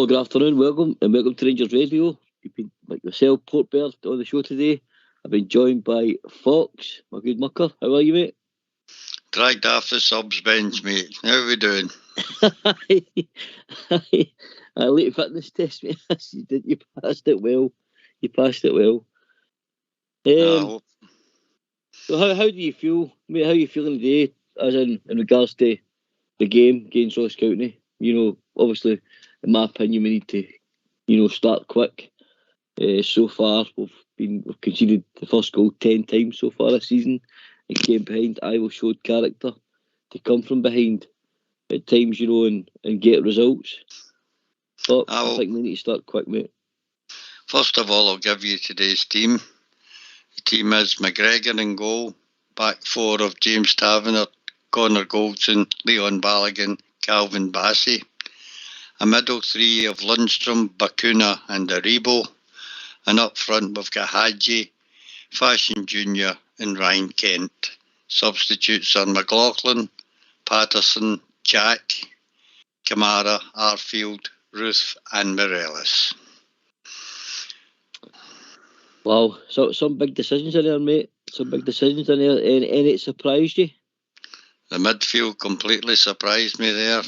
good afternoon, welcome to Rangers Radio. You've been, like yourself, Portbeard, on the show today. I've been joined by Fox, my good mucker. How are you, mate? Dragged off the subs bench, mate. How are we doing? A late fitness test, mate. You passed it well. So how do you feel, mate? How are you feeling today, as in regards to the game against Ross County? Obviously, in my opinion, we need to, start quick. So far, we've conceded the first goal 10 times so far this season. And came behind. Iowa showed character to come from behind at times, and get results. But I think we need to start quick, mate. First of all, I'll give you today's team. The team is McGregor in goal, back four of James Taverner, Connor Goldson, Leon Balogun, Calvin Bassey. A middle three of Lundstrom, Bakuna and Aribo. And up front we've got Hadji, Fashion Jr. and Ryan Kent. Substitutes are McLaughlin, Patterson, Jack, Kamara, Arfield, Ruth and Morelos. Wow, so some big decisions in there, mate. Some big decisions in there. Any it surprised you? The midfield completely surprised me there.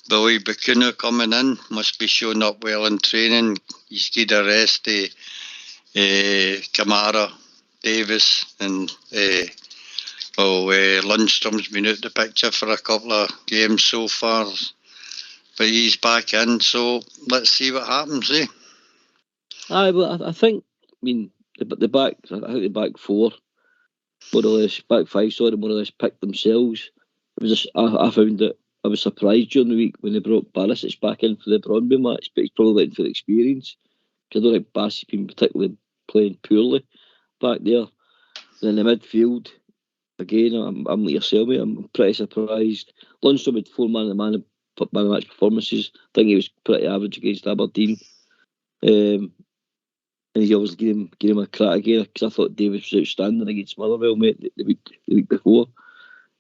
Billy Bakuna coming in, must be showing up well in training. He's got a rest of Kamara, Davis and Lundstrom's been out the picture for a couple of games so far. But he's back in, so let's see what happens, eh? Aye, but I think, the back four, more or less, back five, more or less picked themselves. It was I found that I was surprised during the week when they brought Barisic back in for the Brøndby match, but he's probably waiting for the experience. Because I don't think Bassey's been particularly playing poorly back there. And in the midfield, again, I'm like yourself, mate. I'm pretty surprised. Lundstrom had 4 man of the match performances. I think he was pretty average against Aberdeen. And he always gave him a crack again, because I thought Davis was outstanding against Motherwell, mate, the week before.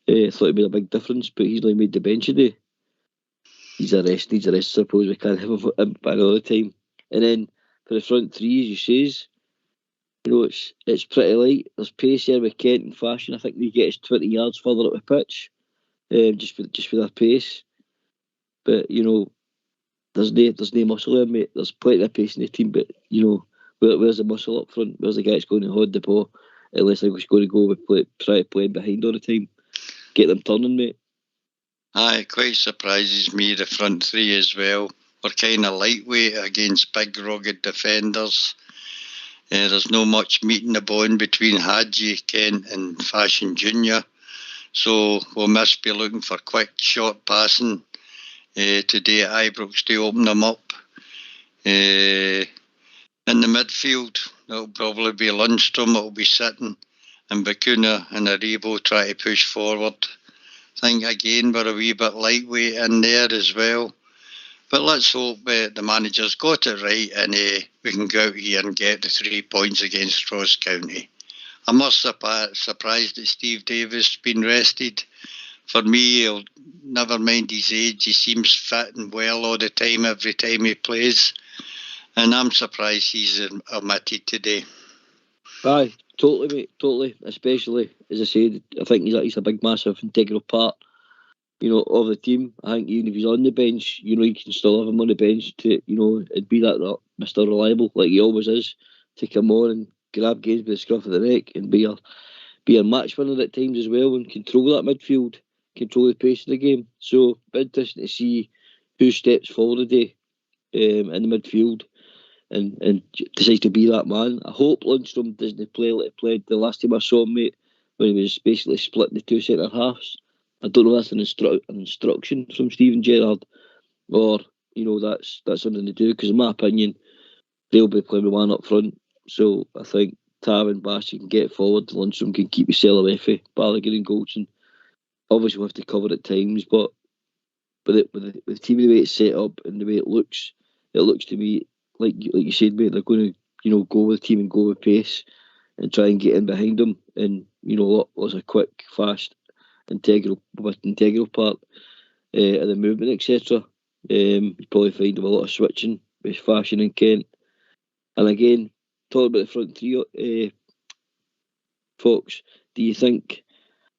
I thought it'd be a big difference, but he's only made the bench today. Needs a rest, I suppose. We can't have him by another time. And then for the front three, as you says, it's pretty light. There's pace here with Kent and Fashion. I think they get us 20 yards further up the pitch, just for their pace. But there's no muscle there, mate. There's plenty of pace in the team, but where's the muscle up front? Where's the guy that's going to hold the ball? Unless they're going to go with try to play behind all the time, get them turning, mate. Aye, it quite surprises me, the front three as well. We're kind of lightweight against big rugged defenders. There's no much meat in the bone between Hadji, Kent and Fashion Jr. So we must be looking for quick, short passing today at Ibrox to open them up. In the midfield, it'll probably be Lundstrom, it'll be sitting, and Bakuna and Aribo try to push forward. I think again we're a wee bit lightweight in there as well. But let's hope the manager's got it right and we can go out here and get the 3 points against Ross County. I must surprised that Steve Davis been rested. For me, never mind his age, he seems fit and well all the time, every time he plays. And I'm surprised he's omitted today. Aye, totally, mate, totally. Especially, as I said, I think he's a big, massive, integral part, of the team. I think even if he's on the bench, you can still have him on the bench to, and be that Mr. Reliable, like he always is, to come on and grab games by the scruff of the neck and be a match winner at times as well, and control that midfield, control the pace of the game. So, interesting to see who steps forward today in the midfield and decides to be that man. I hope Lundstrom doesn't play like he played the last time I saw him, mate, when he was basically splitting the two centre halves. I don't know if that's an instruction from Steven Gerrard, or that's something to do, because in my opinion they'll be playing with one up front. So I think Tav and Bassey can get forward, Lundstrom can keep his cell away from Balogun and Goldson. Obviously we'll have to cover at times, but with the team, the way it's set up and the way it looks to me like you said, mate, they're going to go with the team and go with pace and try and get in behind them, and what was a quick, fast, integral part of the movement, etc. You probably find him a lot of switching with Fashion and Kent. And again, talking about the front three, Fox, do you think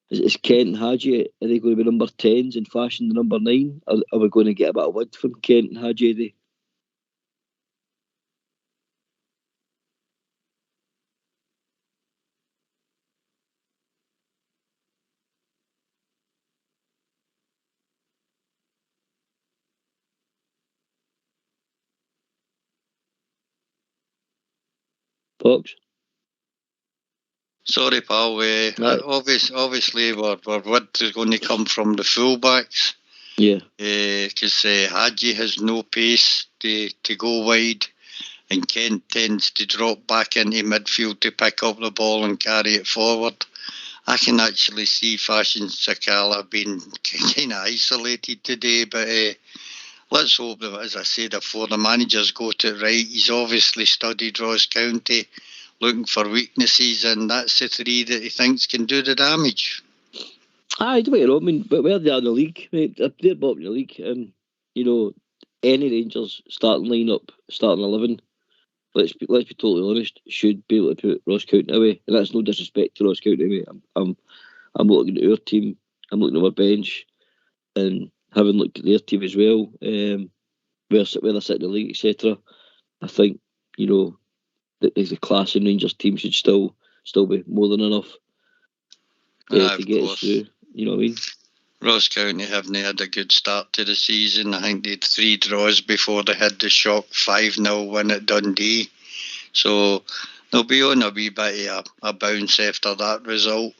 is Kent and Hadji, are they going to be number 10s and Fashion the number 9? Are we going to get a bit of wood from Kent and Hadji? Fox? Sorry, pal. Obviously, we're what is going to come from the fullbacks. Yeah. Because Hadji has no pace to go wide, and Kent tends to drop back into midfield to pick up the ball and carry it forward. I can actually see Fashion Sakala being kind of isolated today, but let's hope that, as I said before, the managers got it right. He's obviously studied Ross County, looking for weaknesses, and that's the three that he thinks can do the damage. Don't get me wrong, I mean, but where they are in the league, mate, they're bottom in the league, and any Rangers starting 11, let's be totally honest, should be able to put Ross County away, and that's no disrespect to Ross County, mate. I'm looking at our team, I'm looking at our bench, and having looked at their team as well, where they're sitting in the league, etc. I think that the class in Rangers team should still be more than enough to get us through. You know what I mean? Ross County haven't had a good start to the season. I think they had 3 draws before they had the shock 5-0 win at Dundee. So they'll be on a wee bit of a bounce after that result.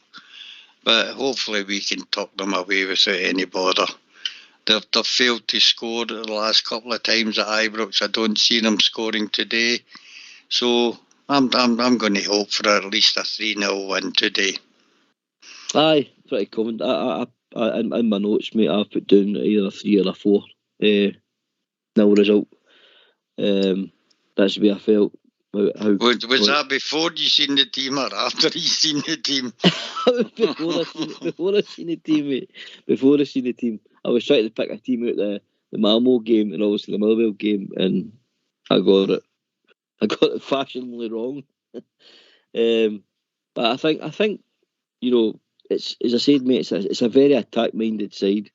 But hopefully we can tuck them away without any bother. They've failed to score the last couple of times at Ibrox. I don't see them scoring today. So I'm going to hope for at least a 3-0 win today. Aye, pretty common. I in my notes, mate, I've put down either a 3 or a 4 nil result. That's the way I felt. Was that before you seen the team or after you seen the team? Before I seen the team, mate. Before I seen the team, I was trying to pick a team out the Malmo game and obviously the Motherwell game, and I got it fashionably wrong. But I think it's, as I said, mate, it's a very attack-minded side.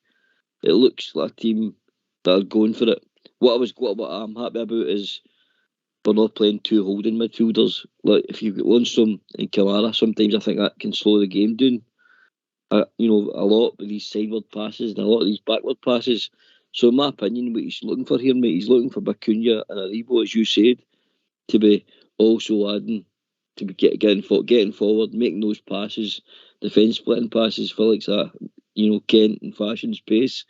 It looks like a team that are going for it. What I'm happy about is we're not playing 2 holding midfielders. Like, if you've got Lundstrom and Kamara, sometimes I think that can slow the game down. A lot of these sideward passes and a lot of these backward passes. So in my opinion, what he's looking for here, mate, he's looking for Bacuna and Aribo, as you said, to be also adding, to be getting forward, making those passes, defence splitting passes for like that, Kent and Fashion's pace.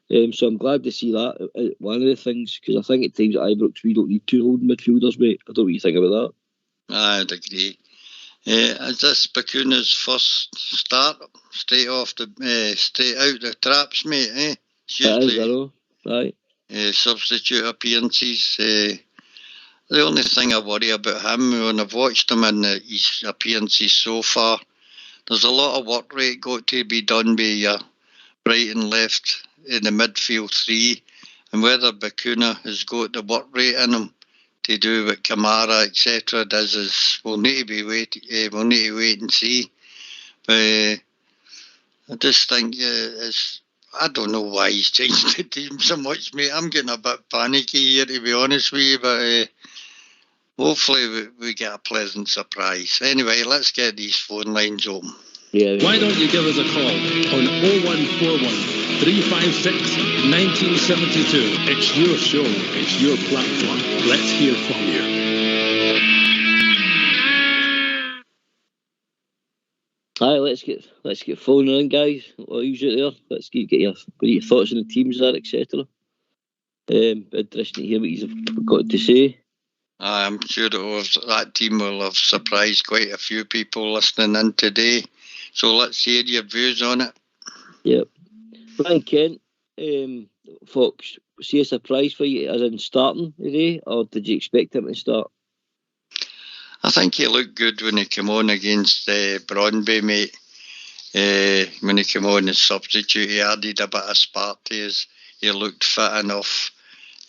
So I'm glad to see that. One of the things, because I think at times at Ibrox we don't need 2 holding midfielders, mate. I don't know what you think about that. I'd agree. Is this Bacuna's first start straight out the traps, mate? It's usually Aye. Substitute appearances. The only thing I worry about him, when I've watched him in his appearances so far, there's a lot of work rate got to be done by your right and left in the midfield 3, and whether Bacuna has got the work rate in him to do what Kamara, etc. does is we'll need to wait and see. But I just think I don't know why he's changed the team so much, mate. I'm getting a bit panicky here, to be honest with you, but hopefully we get a pleasant surprise. Anyway, let's get these phone lines open. Yeah. Why don't you give us a call on 0141 356 1972? It's your show. It's your platform. Let's hear from you. Aye, let's get phoning in, guys. What are you out there? Let's get your thoughts on the teams there, etc. Interesting to hear what you've got to say. I'm sure that team will have surprised quite a few people listening in today. So let's hear your views on it. Yep. Brian Kent, Fox, see a surprise for you as in starting today, or did you expect him to start? I think he looked good when he came on against Brøndby, mate. When he came on as substitute, he added a bit of spark to his he looked fit enough.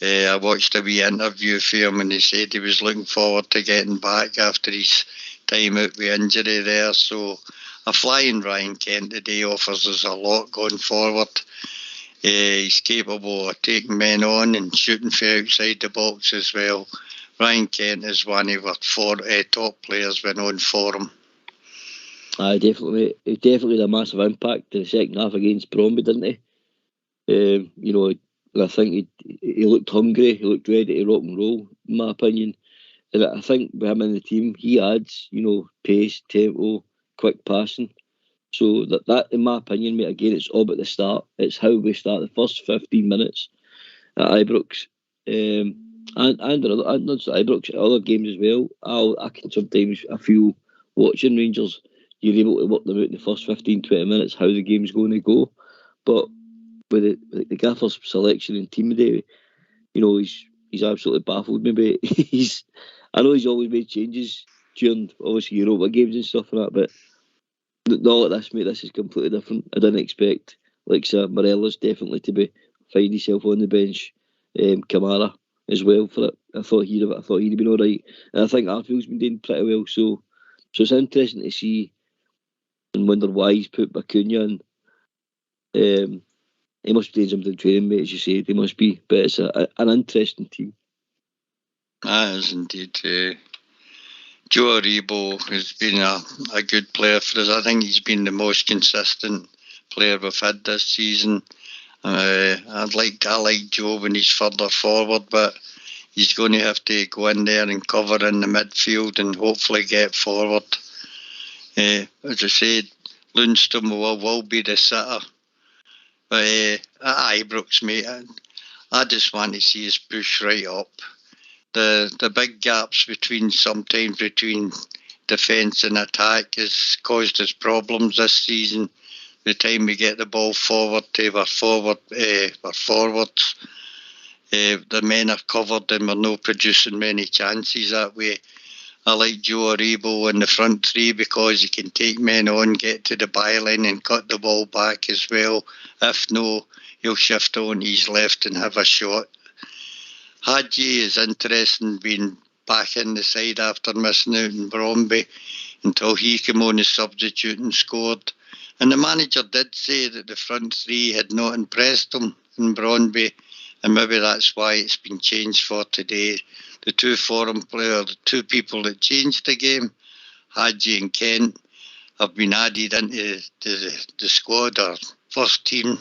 I watched a wee interview for him and he said he was looking forward to getting back after his time out with injury there. So a flying Ryan Kent today offers us a lot going forward. He's capable of taking men on and shooting from outside the box as well. Ryan Kent is one of our top players when on for him. Definitely. He definitely had a massive impact in the second half against Bromby, didn't he? I think he looked hungry, he looked ready to rock and roll, in my opinion. And I think with him in the team, he adds, pace, tempo, quick passing. So that in my opinion, mate, again, it's all about the start. It's how we start the first 15 minutes at Ibrox. And not just at Ibrox, at other games as well. I feel watching Rangers, you're able to work them out in the first 15, 20 minutes, how the game's going to go. But with the gaffer's selection and team today, he's absolutely baffled me. But I know he's always made changes during obviously Europa games and stuff like that, but not like this, mate. This is completely different. I didn't expect Morelos definitely to be finding himself on the bench. Kamara as well for it. I thought he'd been all right, and I think Arfield's been doing pretty well. So it's interesting to see and wonder why he's put Bacuna in. He must be doing something training, mate, as you said. He must be, but it's an interesting team. That is indeed. Joe Aribo has been a good player for us. I think he's been the most consistent player we've had this season. I like Joe when he's further forward, but he's going to have to go in there and cover in the midfield and hopefully get forward. As I said, Lundstrom will be the sitter. But at Ibrox, mate, I just want to see us push right up. The big gaps sometimes between defence and attack has caused us problems this season. The time we get the ball forward to our forwards, the men are covered and we're not producing many chances that way. I like Joe Aribo in the front three because he can take men on, get to the byline and cut the ball back as well. If no, he'll shift on his left and have a shot. Hadji is interesting being back in the side after missing out in Bromby until he came on as substitute and scored. And the manager did say that the front three had not impressed him in Bromby, and maybe that's why it's been changed for today. The two foreign players, the two people that changed the game, Hadji and Kent, have been added into the squad or first team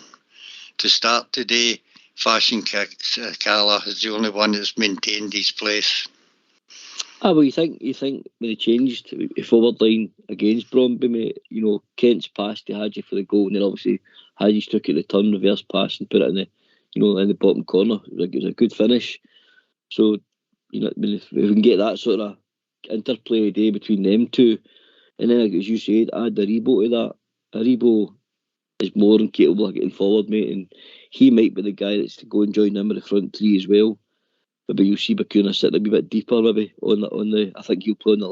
to start today. Fashion Kala is the only one that's maintained his place. Well, you think when they changed the forward line against Bromby, mate, Kent's pass to Hadji for the goal, and then obviously Hadji's took it the turn, reverse pass, and put it in in the bottom corner. It was a good finish. So, if we can get that sort of interplay today between them two, and then, as you said, add Aribo to that. Aribo is more than capable of getting forward, mate, and he might be the guy that's to go and join them in the front three as well. Maybe you'll see Bacuna sitting a wee bit deeper, maybe on the. I think he'll play on the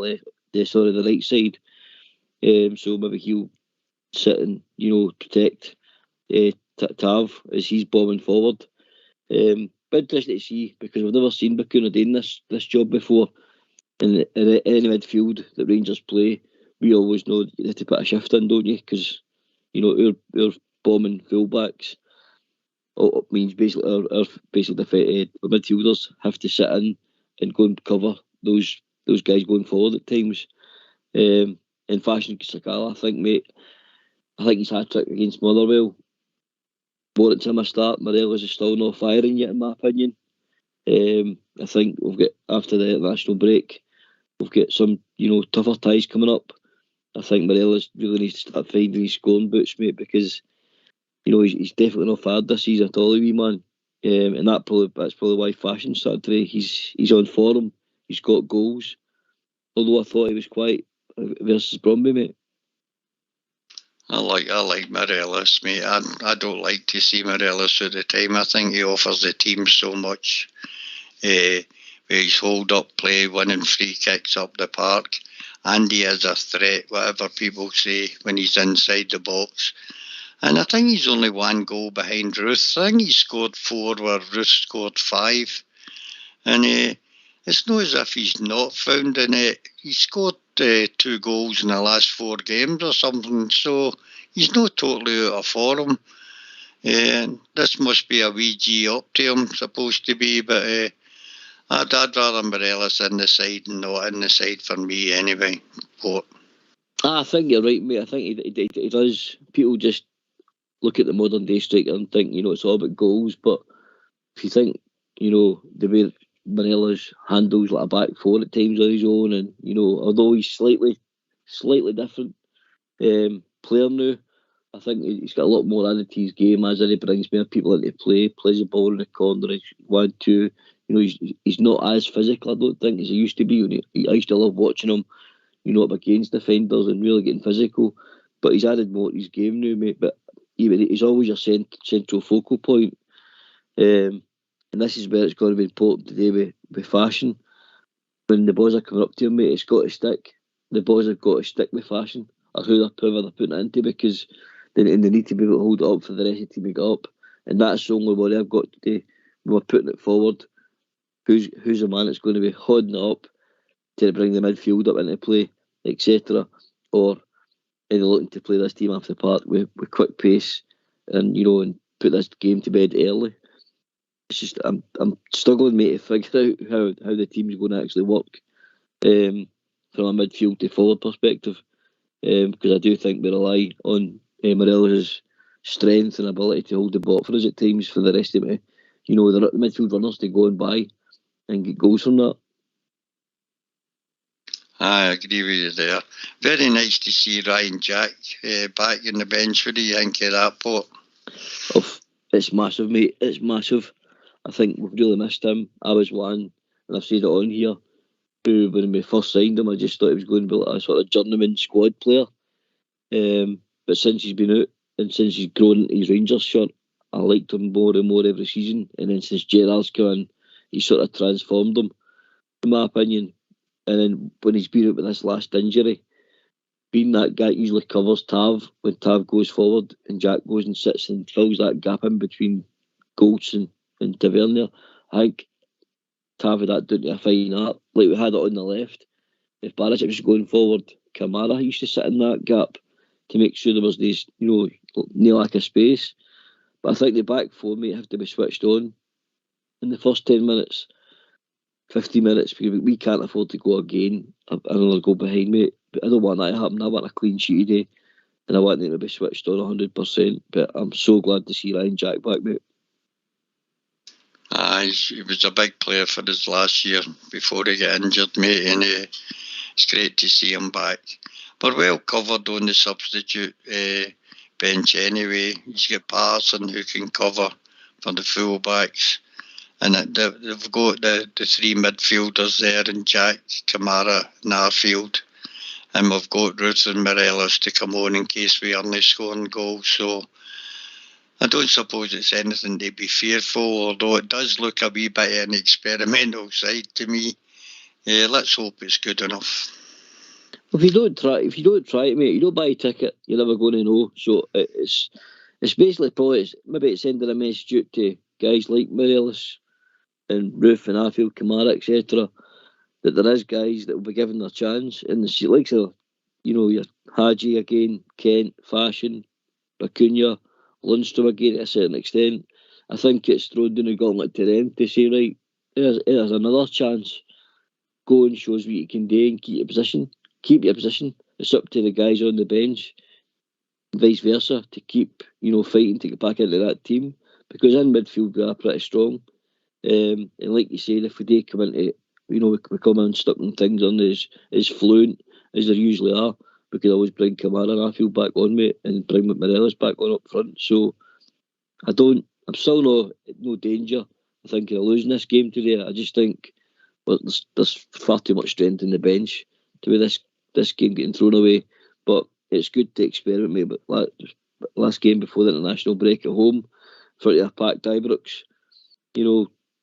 right side. So maybe he'll sit and protect Tav as he's bombing forward. But interesting to see because we've never seen Bacuna doing this job before. In any midfield that Rangers play, we always know that you have to put a shift in, don't you? Because our bombing fullbacks means basically our midfielders have to sit in and go and cover those guys going forward at times. In Fashion Sakala, I think his hat-trick against Motherwell warrants him a start. Morelos is still not firing yet, in my opinion. I think we've got, after the international break, we've got some tougher ties coming up. I think Morelos really needs to start finding his scoring boots, mate, because he's definitely not fired this season at all, wee man. And that's probably why Fashion started today. He's on form. He's got goals. Although I thought he was quiet versus Bromby, mate. I like Morelos, mate. I don't like to see Morelos at the time. I think he offers the team so much. With his hold-up play, winning free kicks up the park, and he is a threat, whatever people say, when he's inside the box. And I think he's only one goal behind Ruth. I think he scored 4 where Ruth scored 5. And it's not as if he's not found in it. He scored 2 goals in the last 4 games or something, so he's not totally out of form. This must be a wee G up to him, supposed to be, but I'd rather Morelos in the side and not in the side for me anyway. But I think you're right, mate. I think he does. People just look at the modern day striker and think, it's all about goals. But if you think, the way Morelos handles like a back four at times on his own, and although he's slightly different player now, I think he's got a lot more added to his game, as in he brings more people into play, plays the ball in the corner, he's 1-2. He's not as physical, I don't think, as he used to be. I used to love watching him, up against defenders and really getting physical. But he's added more to his game now, mate. But he's always a central focal point. And this is where it's going to be important today with fashion. When the boys are coming up to him, mate, it's got to stick. The boys have got to stick with fashion, or whoever they're putting it into, because they need to be able to hold it up for the rest of the team to get up. And that's the only worry I've got today. When we're putting it forward, who's the man that's going to be holding it up to bring the midfield up into play, etc. Or are they looking to play this team off the park with quick pace and and put this game to bed early? It's just I'm struggling, mate, to figure out how the team's going to actually work from a midfield to forward perspective, because I do think we rely on Morelos' strength and ability to hold the ball for us at times for the rest of it. The midfield runners to go and by and get goals from that. I agree with you there. Very nice to see Ryan Jack back in the bench. What do you think of that, Port? It's massive, mate. It's massive. I think we've really missed him. I was one, and I've said it on here, who, when we first signed him, I just thought he was going to be like a sort of journeyman squad player. But since he's been out, and since he's grown his Rangers shirt, I liked him more and more every season. And then since Gerrard's come in, he sort of transformed him, in my opinion. And then when he's been out with this last injury, being that guy usually covers Tav when Tav goes forward and Jack goes and sits and fills that gap in between Goldson and Tavernier. I think Tav had that down to a fine art. Like we had it on the left. If Barisic was going forward, Kamara used to sit in that gap to make sure there was this, no lack of space. But I think the back four, mate, have to be switched on in the first 10 minutes. 50 minutes, because we can't afford to go again another goal behind, mate. But I don't want that to happen. I want a clean sheet today, and I want them to be switched on 100%. But I'm so glad to see Ryan Jack back, mate. He was a big player for us last year before he got injured, mate, and it's great to see him back. But well covered on the substitute bench anyway. He's got Patterson who can cover for the full-backs. And they've got the 3 midfielders there, and Jack, Kamara, and Arfield. And we've got Ruth and Morelos to come on in case we aren't scoring goals. So I don't suppose it's anything to be fearful, although it does look a wee bit of an experimental side to me. Let's hope it's good enough. If you don't try it, mate, you don't buy a ticket, you're never going to know. So it's basically probably maybe sending a message out to guys like Morelos and Ruth and Arfield, Kamara, etc., that there is guys that will be given their chance in the likes of, your Hadji again, Kent, Fashion, Acuna, Lundstrom again to a certain extent. I think it's thrown down the gauntlet to them to say, right, there's another chance. Go and show us what you can do and keep your position. Keep your position. It's up to the guys on the bench, vice versa, to keep, fighting to get back into that team. Because in midfield we are pretty strong. And like you said, if we do come into, we come in stuck in things on as fluent as there usually are, we could always bring Kamara and Arfield back on, mate, and bring Morelos back on up front. So I'm still no danger, I think, of losing this game today. I just think there's far too much strength in the bench to be this game getting thrown away. But it's good to experiment, mate. But last game before the international break at home, for a packed Ibrox,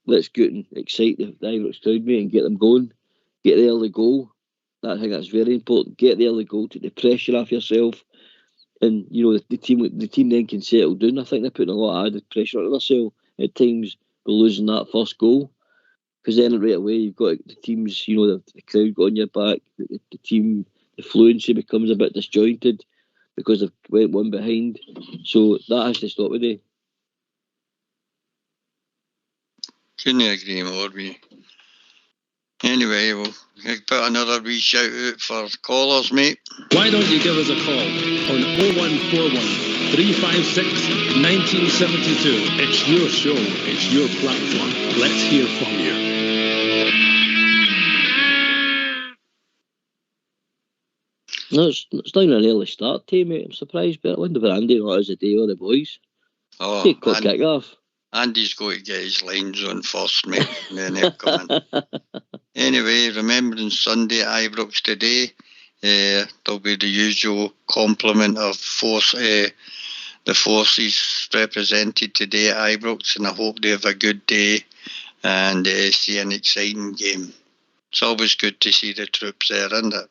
let's go and excite the Ibrox crowd, mate, and get them going. Get the early goal. I think that's very important. Get the early goal, take the pressure off yourself, and the team then can settle down. I think they're putting a lot of added pressure on themselves at times by losing that first goal, because then right away you've got the teams, the crowd got on your back, the team, the fluency becomes a bit disjointed because they've went one behind. So that has to stop today. Couldn't agree more with you. Anyway, we'll put another wee shout out for callers, mate. Why don't you give us a call on 0141 356 1972. It's your show, it's your platform. Let's hear from you. No, it's not even an early start time, mate. I'm surprised, but I wonder if Andy or as a day or the boys. Take quick kick off. Andy's got to get his lines on first, mate, and then he'll come in. Anyway, remembering Sunday at Ibrox today, there'll be the usual complement of the forces represented today at Ibrox, and I hope they have a good day and see an exciting game. It's always good to see the troops there, isn't it?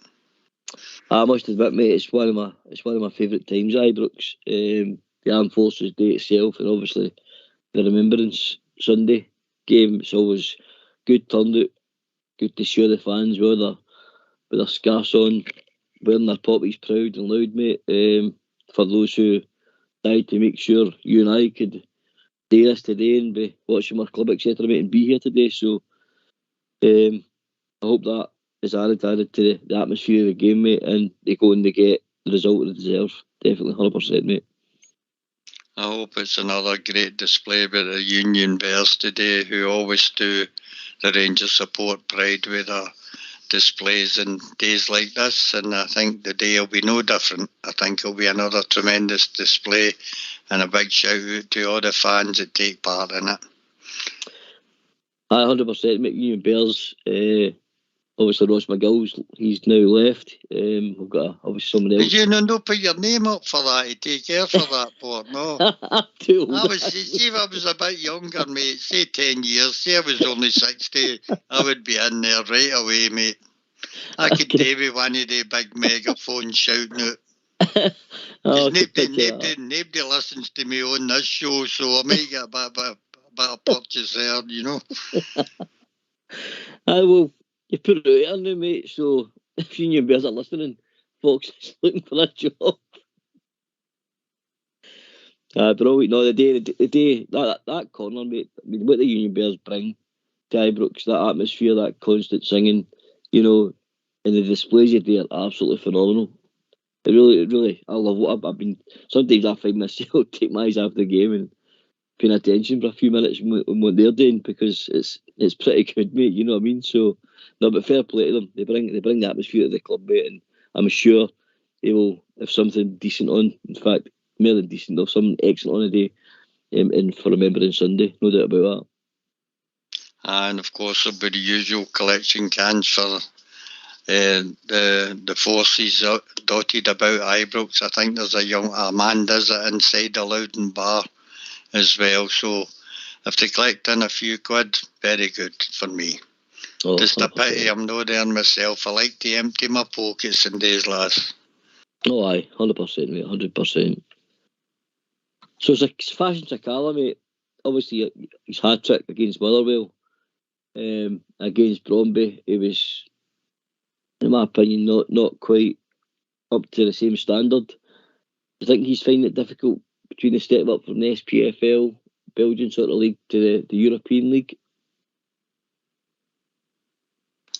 I must admit, mate, it's one of my favourite times at Ibrox. The Armed Forces Day itself, and obviously the Remembrance Sunday game. It's always good turnout. Good to show the fans with their scarves on, wearing their poppies proud and loud, mate. For those who died to make sure you and I could do this today and be watching our club, etc., mate, and be here today. So I hope that is added to the atmosphere of the game, mate, and they go and they get the result they deserve. Definitely, 100%, mate. I hope it's another great display by the Union Bears today, who always do the Rangers support pride with their displays in days like this, and I think the day will be no different. I think it'll be another tremendous display, and a big shout out to all the fans that take part in it. 100%, mate. Union Bears. Obviously, Ross McGill's, he's now left. We've got obviously someone else. Did you not put your name up for that? You take care for that part, no? See, if I was a bit younger, mate, say 10 years, say I was only 60, I would be in there right away, mate. I could do with one of the big megaphones shouting out. Nobody listens to me on this show, so I might get a bit of purchase there, Well, you put it out there now, mate, so if Union Bears are listening, folks is looking for a job. But the day, that corner, mate, I mean, what the Union Bears bring to Ibrox, that atmosphere, that constant singing, and the displays you do are absolutely phenomenal. It really, I love what I've been. Sometimes I find myself take my eyes off the game and paying attention for a few minutes on what they're doing, because it's pretty good, mate. You know what I mean? So, no, but fair play to them. They bring the atmosphere to the club, mate, and I'm sure they will have something decent on. In fact, more than decent, they'll have something excellent on the day, and for Remembrance Sunday, no doubt about that. And of course, there'll be the usual collection cans for the forces dotted about Ibrox. I think there's a man does it inside the Loudon bar as well. So if they collect in a few quid, very good for me. Just a pity I'm not there myself. I like to empty my pockets in days, lads. Oh, aye, 100%, mate, 100%. So it's Fashion Sakala, mate. Obviously, his hat-trick against Motherwell, against Bromby, he was, in my opinion, not quite up to the same standard. I think he's finding it difficult between the step up from the SPFL, Belgian sort of league, to the European league.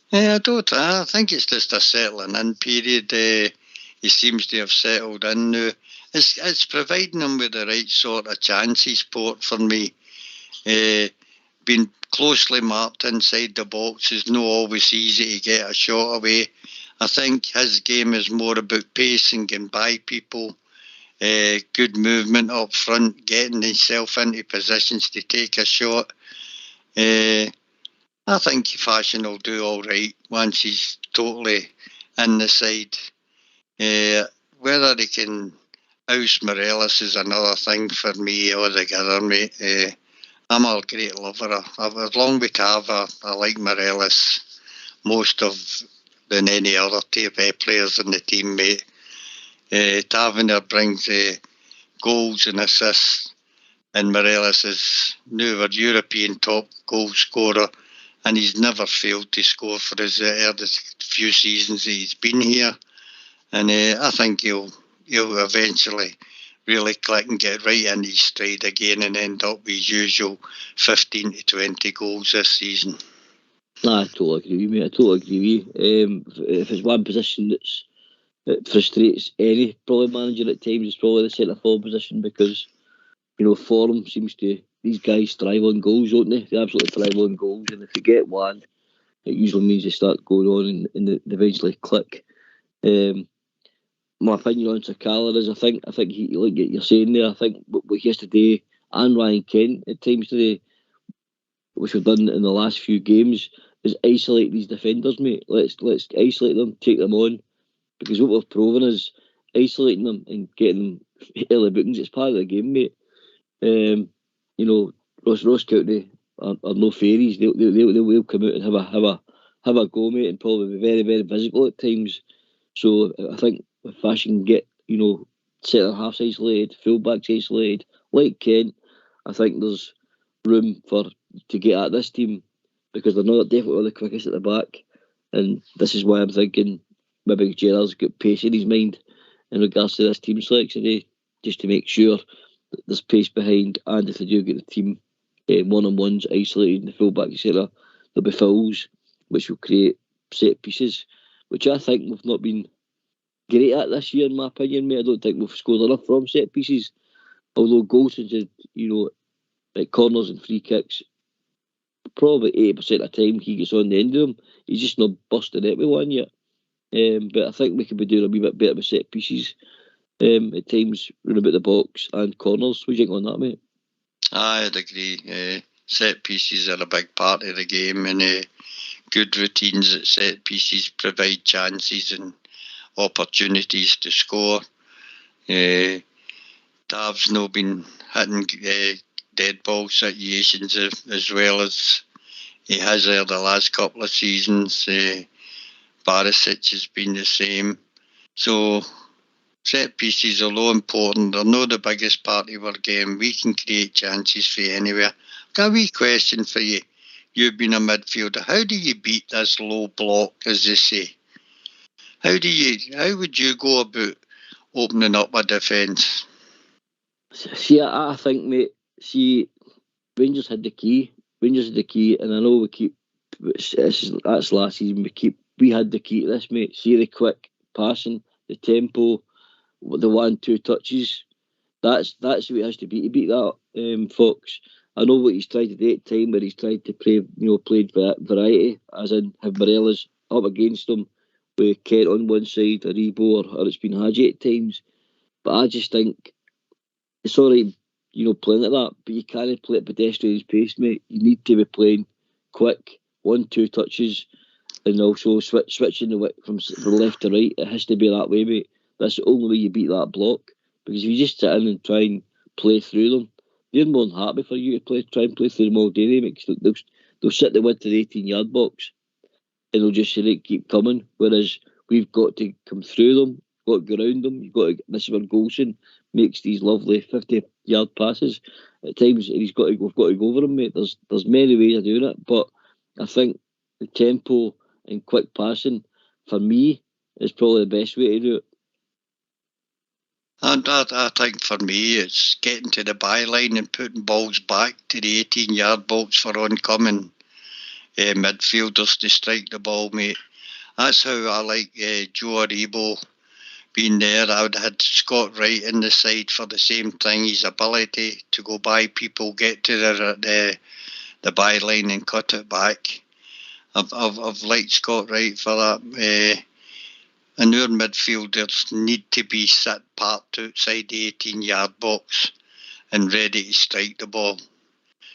Yeah, I think it's just a settling in period. He seems to have settled in now. It's providing him with the right sort of chances, Port, for me. Being closely marked inside the box is not always easy to get a shot away. I think his game is more about pace and getting by people, good movement up front, getting himself into positions to take a shot. I think Fashion will do all right once he's totally in the side. Whether he can oust Morelos is another thing for me altogether, mate. I'm a great lover. As long as we have, I like Morelos most than any other players in the team, mate. Taverner brings goals and assists, and Morelos is now our European top goal scorer, and he's never failed to score for his the few seasons that he's been here. And I think he'll eventually really click and get right in his stride again and end up with his usual 15 to 20 goals this season. I totally agree with you, mate. I totally agree with you. If it's one position that frustrates any probably manager at times, it's probably the centre forward position, because form seems to, these guys thrive on goals, don't they? They absolutely thrive on goals, and if they get one, it usually means they start going on and they eventually click. My opinion on Sakala is I think he, like you're saying there, I think what yesterday and Ryan Kent at times today, which we've done in the last few games, is isolate these defenders, mate. Let's isolate them, take them on, because what we've proven is isolating them and getting them early bookings. It's part of the game, mate. Ross County are no fairies. They'll come out and have a go, mate, and probably be very, very physical at times. So I think if Fashion can get centre halves isolated, full backs isolated, like Kent, I think there's room to get at this team, because they're not definitely the quickest at the back, and this is why I'm thinking maybe Gerard's got pace in his mind in regards to this team selection today, just to make sure that there's pace behind, and if they do get the team one-on-ones isolated, the full-back, etc., there'll be fouls, which will create set pieces, which I think we've not been great at this year, in my opinion, mate. I don't think we've scored enough from set pieces, although Golson's had, like corners and free kicks, probably 80% of the time he gets on the end of them. He's just not busting it with one yet. But I think we could be doing a wee bit better with set pieces at times, round about the box and corners. What do you think on that, mate? I'd agree. Set pieces are a big part of the game, and good routines at set pieces provide chances and opportunities to score. Dav's not been hitting dead ball situations as well as he has there the last couple of seasons. Barisic has been the same. So set pieces, although important, they're not the biggest part of our game. We can create chances for anywhere. Got a wee question for you. You've been a midfielder. How do you beat this low block, as they say? How would you go about opening up a defence? See, I think, mate, Rangers had the key. And I know we keep, that's last season, we had the key to this, mate. See the quick passing, the tempo, the 1-2 touches. That's what it has to be to beat that Fox. I know what he's tried to do at time, where he's tried to play variety, as in have Morelos up against him with Kent on one side, Aribo, or it's been Hadji at times. But I just think it's alright, playing like that, but you can't play at pedestrian pace, mate. You need to be playing quick, 1-2 touches, and also switching the width from left to right. It has to be that way, mate. That's the only way you beat that block. Because if you just sit in and try and play through them, they're more than happy for you to try and play through them all day, mate. Because they'll sit the width to the 18-yard box, and they'll just keep coming. Whereas we've got to come through them, got to go around them. This is where Golson makes these lovely 50-yard passes. At times, we've got to go over them, mate. There's many ways of doing it, but I think the tempo and quick passing, for me, is probably the best way to do it. And I think for me, it's getting to the byline and putting balls back to the 18-yard box for oncoming midfielders to strike the ball, mate. That's how I like Joe Aribo being there. I would have had Scott Wright in the side for the same thing. His ability to go by people, get to the byline and cut it back. I've liked Scott Wright for that. And our midfielders need to be set parked outside the 18-yard box and ready to strike the ball.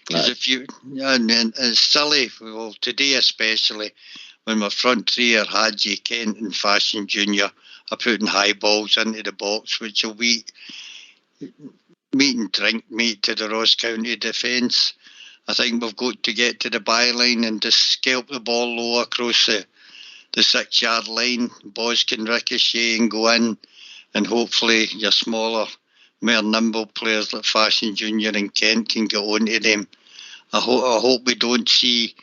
Because and it's silly, well, today especially, when my front three are Hadji, Kent and Fashion Jr. are putting high balls into the box, which will be meat and drink, mate, to the Ross County defence. I think we've got to get to the byline and just scalp the ball low across the 6-yard line. Balls can ricochet and go in, and hopefully your smaller, more nimble players like Fashion Junior and Kent can get onto them. I hope we don't see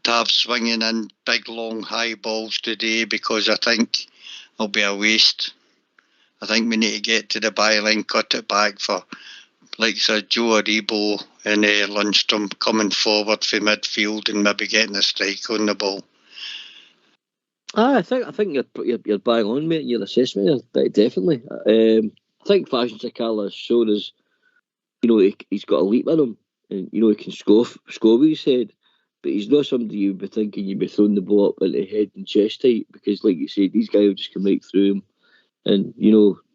Tav swinging in big, long, high balls today, because I think it'll be a waste. I think we need to get to the byline, cut it back for like Joe Aribo and Lundstrom coming forward for midfield and maybe getting a strike on the ball. I think you're bang on, mate, in your assessment there, definitely. I think Fashion Sakala has shown us, he's got a leap in him, and he can score with his head, but he's not somebody you'd be thinking you'd be throwing the ball up into head and chest height, because, like you said, these guys will just come right through him and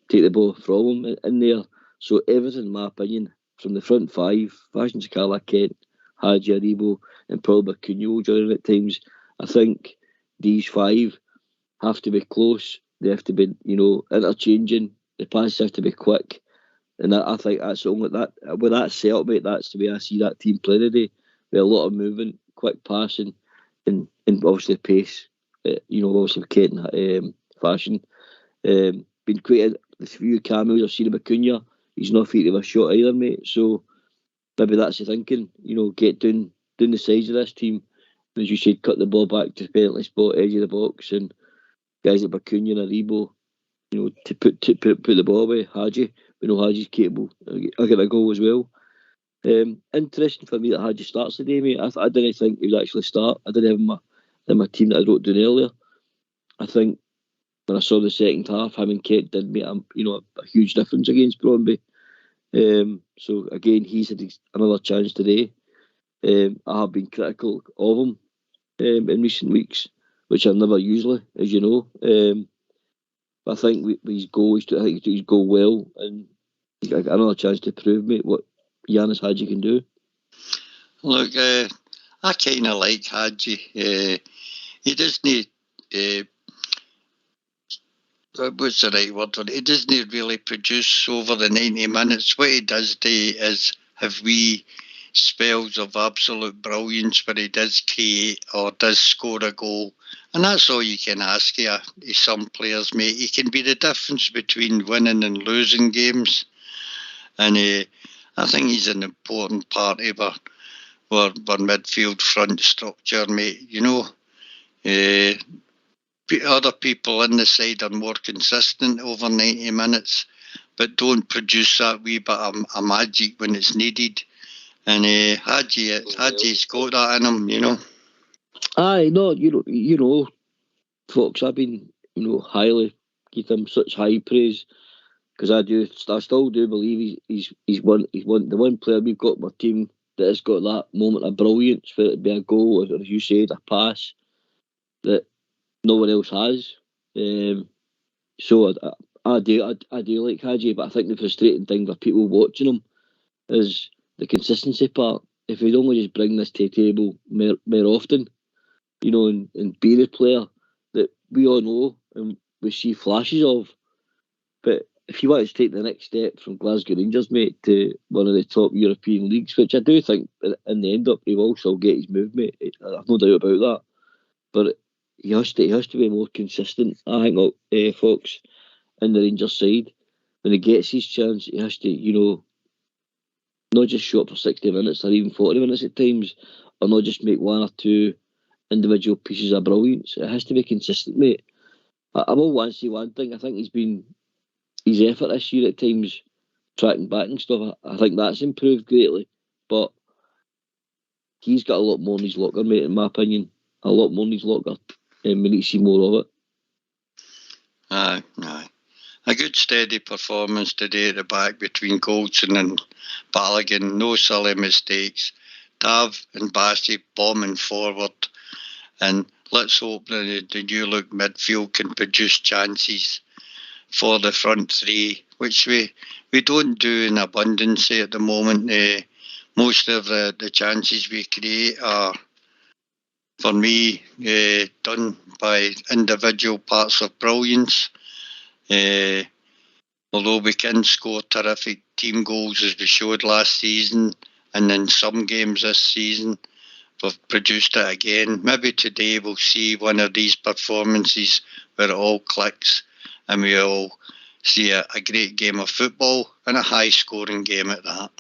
take the ball from him in there. So everything, in my opinion, from the front five, Fashion Sakala, Kent, Hadji, Aribo, and probably Cunha joining at times, I think these five have to be close. They have to be, interchanging. The passes have to be quick. And I think that's only that. With that setup, mate, that's the way I see that team play today. With a lot of movement, quick passing, and obviously pace. Obviously Kent and Fashion. Been quite the few cameos I've seen about Cunha. He's not afraid of a shot either, mate. So maybe that's the thinking. Get down the size of this team. As you said, cut the ball back to penalty spot, edge of the box, and guys like Cunha and Aribo, to put the ball away. Hadji, we know Hadji's capable of getting a goal as well. Interesting for me that Hadji starts today, mate. I didn't think he would actually start. I didn't have my team that I wrote down earlier. I think when I saw the second half, him and Kent did make a huge difference against Brøndby. So again, he's had another chance today. I have been critical of him in recent weeks, which I'm never usually, as you know. But I think with his goal, I think he's doing his goal well, and he's got another chance to prove, mate, what Yanis Hadji can do. Look, I kind of like Hadji. He doesn't. What's the right word? He doesn't really produce over the 90 minutes. What he does do is have wee spells of absolute brilliance where he does create or does score a goal. And that's all you can ask of some players, mate. He can be the difference between winning and losing games. And I think he's an important part of our midfield front structure, mate. Other people in the side are more consistent over 90 minutes, but don't produce that wee bit of magic when it's needed. And Hadji's got that in him, Aye, no, folks, I've been, highly give him such high praise, because I still do believe he's the one player we've got in our team that has got that moment of brilliance, whether it be a goal or, as you said, a pass that no one else has. So I do like Hadji, but I think the frustrating thing for people watching him is the consistency part. If he'd only just bring this to the table more often, and be the player that we all know and we see flashes of. But if you want to take the next step from Glasgow Rangers, mate, to one of the top European leagues, which I do think in the end up he will still get his move, mate. I've no doubt about that. But he has to be more consistent. I think, folks, in the Rangers side, when he gets his chance, he has to, not just show up for 60 minutes or even 40 minutes at times, or not just make one or two individual pieces of brilliance. It has to be consistent, mate. I will want to say one thing. I think his effort this year at times, tracking back and stuff, I think that's improved greatly. But he's got a lot more in his locker, mate, in my opinion. A lot more in his locker. And we need to see more of it. Aye. A good steady performance today at the back between Goldson and Balogun. No silly mistakes. Tav and Bassey bombing forward. And let's hope that the new look midfield can produce chances for the front three, which we don't do in abundance at the moment. Most of the chances we create are, for me, done by individual parts of brilliance. Although we can score terrific team goals as we showed last season, and in some games this season, we've produced it again. Maybe today we'll see one of these performances where it all clicks and we all see a great game of football and a high-scoring game at that.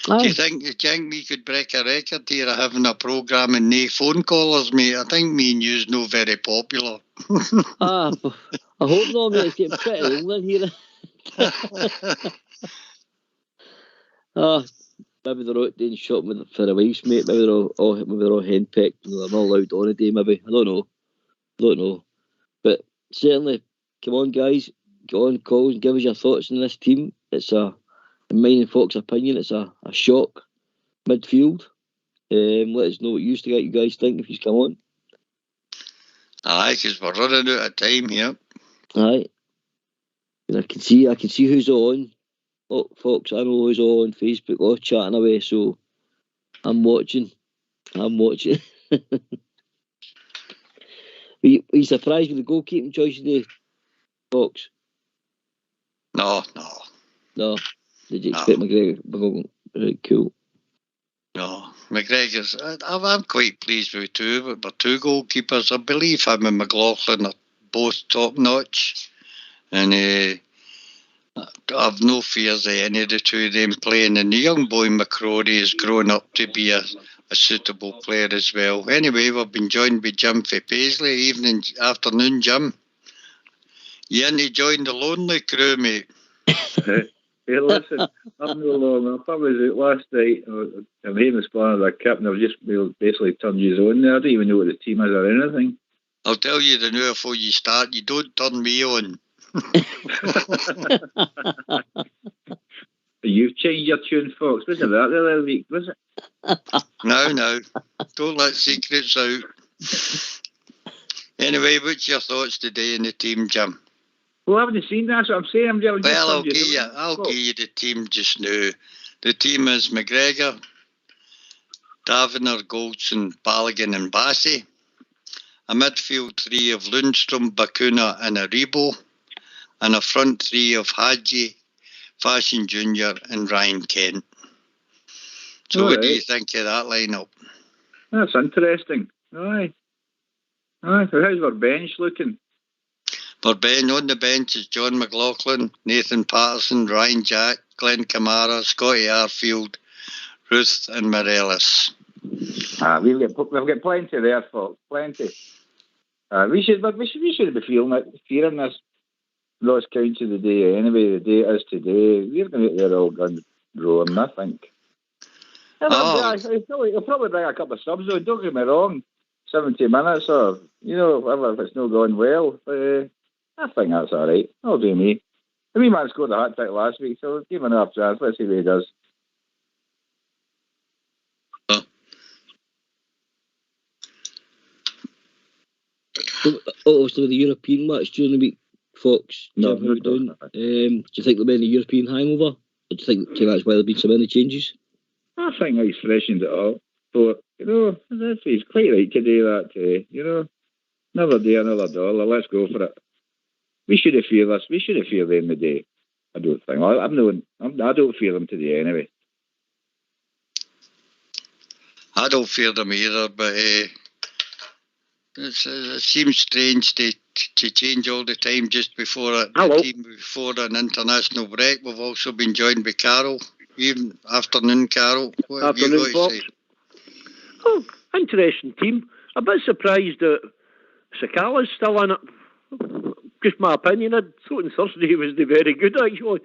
Do you think we could break a record here of having a programme and no phone callers, mate? I think me and you's no very popular. I hope not, mate. It's getting pretty lonely in here. Maybe they're out doing shopping for a wives, mate. Maybe they're all henpecked and they're not allowed on a day, maybe. I don't know. But certainly, come on, guys. Go on, calls and give us your thoughts on this team. It's in mine and Fox's opinion, it's a shock midfield. Let us know what you guys think if you come on. Aye, because we're running out of time here. Aye. And I can see who's on. Oh, Fox, I know who's on Facebook, all chatting away, so I'm watching. Are you surprised with the goalkeeping choice today, Fox? No. Did you expect McGregor? Right, cool. No, McGregor's. I'm quite pleased with two goalkeepers. I believe him and McLaughlin are both top notch, and I've no fears of any of the two of them playing. And the young boy McCrory has grown up to be a suitable player as well. Anyway, we've been joined by Jim for Paisley. Afternoon, Jim. You ain't to join the lonely crew, mate. Hey, listen, I'm no long. I was out last night. I'm here this morning as a captain. I've just basically turned you on there. I don't even know what the team is or anything. I'll tell you the now before you start. You don't turn me on. You've changed your tune, Fox. Wasn't that the other week, was it? No. Don't let secrets out. Anyway, what's your thoughts today in the team, Jim? Well, I haven't seen that, that's what I'm saying. I'll give you the team just now. The team is McGregor, Taverner, Goldson, Balogun and Bassey. A midfield three of Lundstrom, Bacuna and Aribo. And a front three of Hadji, Fashion Jr. and Ryan Kent. So what do you think of that lineup? That's interesting. Aye. How's our bench looking? On the bench is John McLaughlin, Nathan Patterson, Ryan Jack, Glenn Kamara, Scotty Arfield, Ruth and Morelos. We've got plenty there, folks. Plenty. We should be fearing this lost count of the day anyway. The day it is today. We're going to get there all guns rolling, I think. He'll probably bring a couple of subs though. Don't get me wrong. 70 minutes or if it's not going well. I think that's all right. That'll do me. The wee man scored a hat trick last week, so give him another chance. Let's see what he does. Also, the European match during the week, Fox. No, do you think there'll be any European hangover? Or do you think that's why there'll be so many changes? I think he's freshened it up. But, he's quite right to do that today. Another day, another dollar. Let's go for it. We should have feared us. We should have feared them today. I don't think. I don't fear them today anyway. I don't fear them either, but it seems strange to change all the time just before before an international break. We've also been joined by Carol. Even afternoon, Carol. What have you got to say? Oh, interesting team. A bit surprised that Sakala's still in it. Just my opinion. I thought on Thursday he was very good, actually.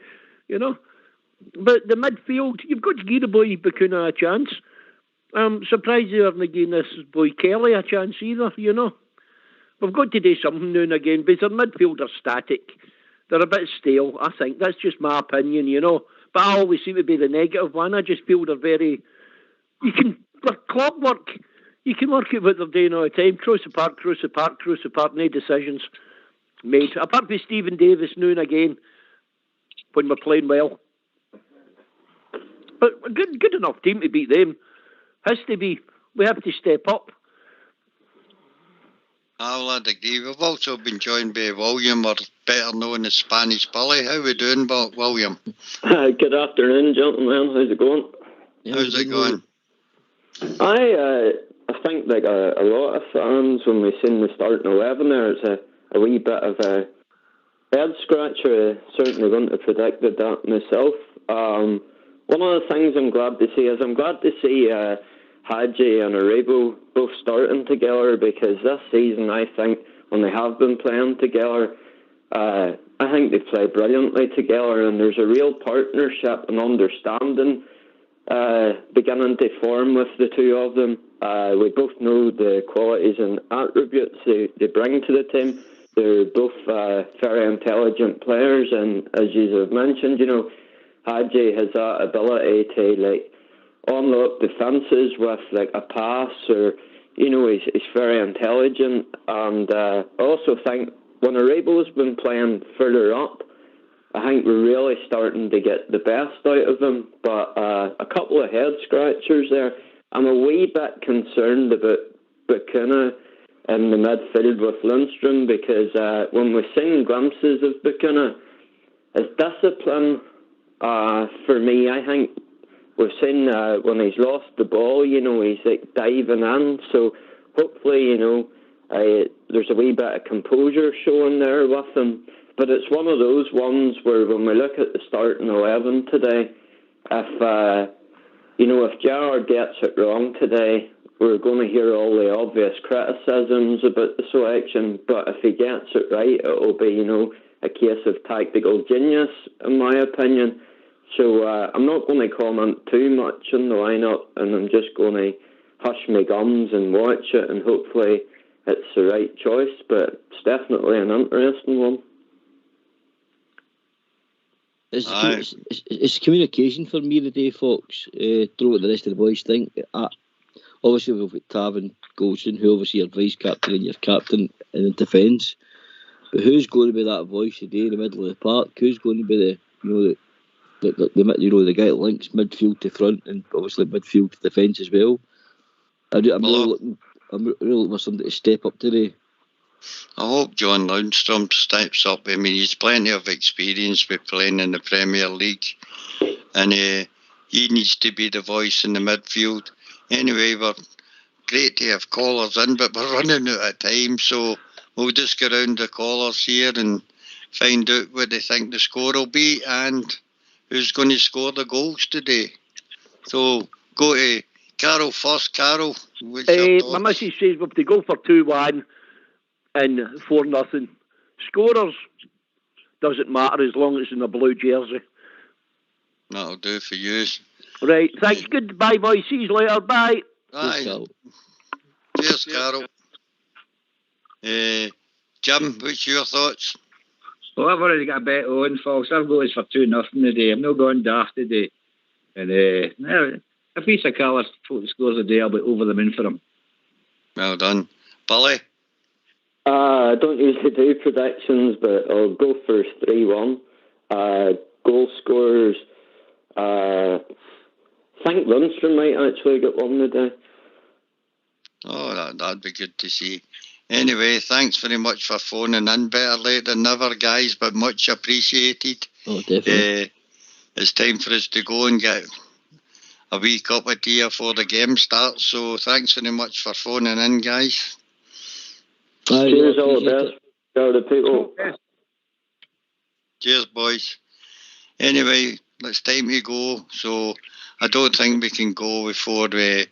But the midfield, you've got to give the boy Bacuna a chance. I'm surprised they aren't giving this boy Kelly a chance either, We've got to do something now and again, because their midfield are static. They're a bit stale, I think. That's just my opinion, But I always seem to be the negative one. I just feel they're very... They're club work. You can work at what they're doing all the time. Cross the park, no decisions made. Apart from Stephen Davis now and again, when we're playing well. But a good enough team to beat them. Has to be. We have to step up. I'll agree. We've also been joined by William, or better known as Spanish Bully. How are we doing, William? Good afternoon, gentlemen. How's it going? How's it going? I think like a lot of fans, when we've seen the starting 11 there, it's a wee bit of head scratcher. I certainly wouldn't have predicted that myself. One of the things I'm glad to see is Hadji and Arabo both starting together, because this season, I think, when they have been playing together, I think they play brilliantly together, and there's a real partnership and understanding beginning to form with the two of them. We both know the qualities and attributes they bring to the team. They're both very intelligent players, and as you have mentioned, Hadji has that ability to unlock defences with a pass, or he's very intelligent. And I also think when Arabo's been playing further up, I think we're really starting to get the best out of him. But a couple of head scratchers there. I'm a wee bit concerned about Bacuna in the midfield with Lundstrom, because when we've seen glimpses of Bacuna, his discipline, for me, I think we've seen when he's lost the ball, he's diving in. So hopefully, there's a wee bit of composure showing there with him. But it's one of those ones where when we look at the starting 11 today, if Gerrard gets it wrong today, we're going to hear all the obvious criticisms about the selection. But if he gets it right, it'll be, a case of tactical genius, in my opinion. So I'm not going to comment too much on the lineup, and I'm just going to hush my gums and watch it, and hopefully it's the right choice. But it's definitely an interesting one. It's communication for me today, folks. Through what the rest of the boys think. Obviously, we've got Tav and Goldson, who obviously are vice captain and your captain in defence. But who's going to be that voice today in the middle of the park? Who's going to be the guy that links midfield to front, and obviously midfield to defence as well? I'm really looking for somebody to step up today. I hope John Lundstrom steps up. I mean, he's plenty of experience with playing in the Premier League, and he needs to be the voice in the midfield. Anyway, we're great to have callers in, but we're running out of time, so we'll just go round the callers here and find out what they think the score will be and who's going to score the goals today. So go to Carol first. Carol, what's your thoughts? My missus says we've to go for 2-1 and 4-0. Scorers doesn't matter as long as it's in a blue jersey. That'll do for you. Right, thanks. Goodbye, boys. See you later. Bye. Bye. Cheers, Carol. Jim, what's your thoughts? Well, I've already got a bet on, folks. I've got us for 2-0 today. I'm not going daft today. And if he's a colour scores a day, I'll be over the moon for him. Well done. Billy? I don't usually do predictions, but I'll go for 3-1. Goal scorers, I think Lundstrom might actually get one today. Oh, that'd be good to see. Anyway, thanks very much for phoning in. Better late than never, guys, but much appreciated. Oh, definitely. It's time for us to go and get a wee cup of tea before the game starts. So thanks very much for phoning in, guys. Cheers, all the best. Go to people. Cheers, boys. Anyway, it's time to go. So I don't think we can go before we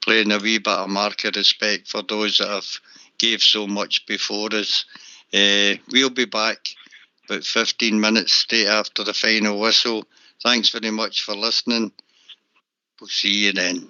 playing a wee bit of mark of respect for those that have gave so much before us. We'll be back about 15 minutes straight after the final whistle. Thanks very much for listening. We'll see you then.